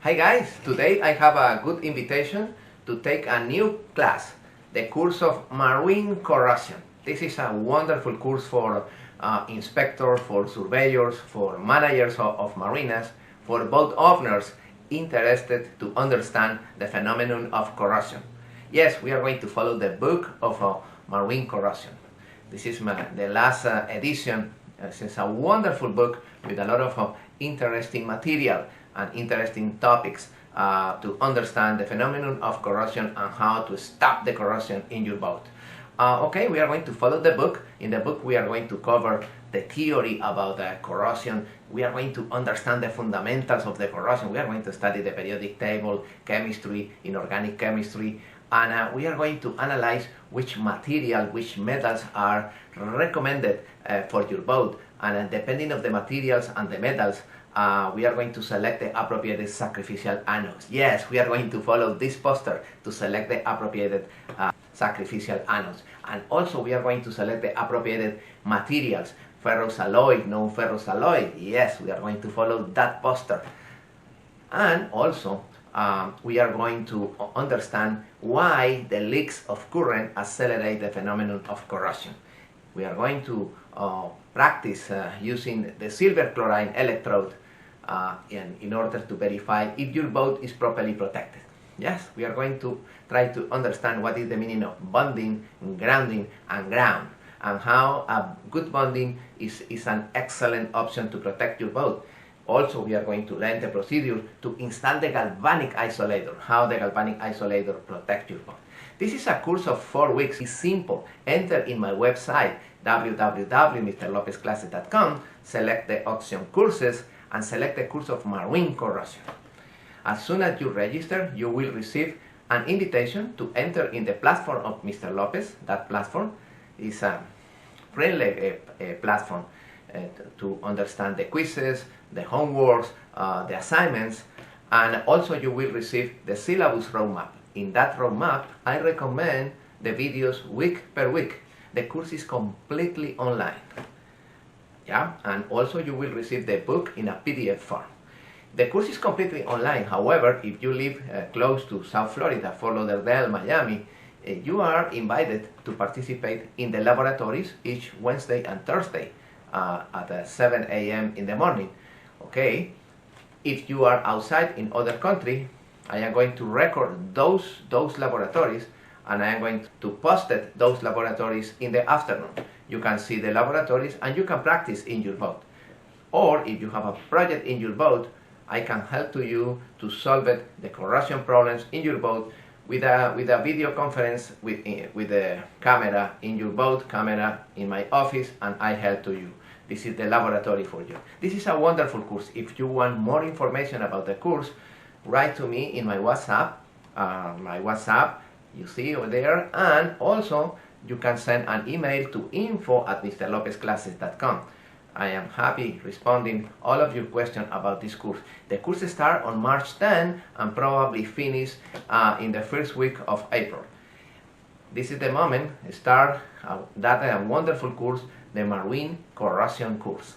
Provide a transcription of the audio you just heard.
Hi guys, today I have a good invitation to take a new class, the course of Marine Corrosion. This is a wonderful course for inspectors, for surveyors, for managers of marinas, for boat owners interested to understand the phenomenon of corrosion. Yes, we are going to follow the book of Marine Corrosion. This is the last edition. It's a wonderful book with a lot of interesting material and interesting topics to understand the phenomenon of corrosion and how to stop the corrosion in your boat. Okay, we are going to follow the book. In the book we are going to cover the theory about corrosion. We are going to understand the fundamentals of the corrosion. We are going to study the periodic table, chemistry, inorganic chemistry, and we are going to analyze which material, which metals are recommended for your boat, and depending on the materials and the metals, we are going to select the appropriate sacrificial anodes. Yes, we are going to follow this poster to select the appropriate sacrificial anodes. And also we are going to select the appropriate materials, ferrous alloy, non-ferrous alloy. Yes, we are going to follow that poster. And also we are going to understand why the leaks of current accelerate the phenomenon of corrosion. We are going to practice using the silver chloride electrode in order to verify if your boat is properly protected. Yes, we are going to try to understand what is the meaning of bonding, grounding, and ground, and how a good bonding is an excellent option to protect your boat. Also, we are going to learn the procedure to install the galvanic isolator, how the galvanic isolator protects your boat. This is a course of 4 weeks. It's simple. Enter in my website www.mrlopezclasses.com, select the option courses, and select the course of Marine Corrosion. As soon as you register, you will receive an invitation to enter in the platform of Mr. Lopez. That platform is a friendly platform to understand the quizzes, the homeworks, the assignments, and also you will receive the syllabus roadmap. In that roadmap, I recommend the videos week per week. The course is completely online. Yeah, and also you will receive the book in a PDF form. The course is completely online. However, if you live close to South Florida, Fort Lauderdale, Miami, you are invited to participate in the laboratories each Wednesday and Thursday at 7 a.m. in the morning. Okay, if you are outside in other country, I am going to record those laboratories, and I am going to post those laboratories in the afternoon. You can see the laboratories and you can practice in your boat. Or if you have a project in your boat, I can help you to solve the corrosion problems in your boat with a video conference with the camera in your boat, camera in my office, and I help you. This is the laboratory for you. This is a wonderful course. If you want more information about the course, write to me in my WhatsApp. You see over there, and also you can send an email to info@mrlopezclasses.com. I am happy responding all of your questions about this course. The course starts on March 10 and probably finish in the first week of April. This is the moment start that wonderful course, the Marine Corrosion course.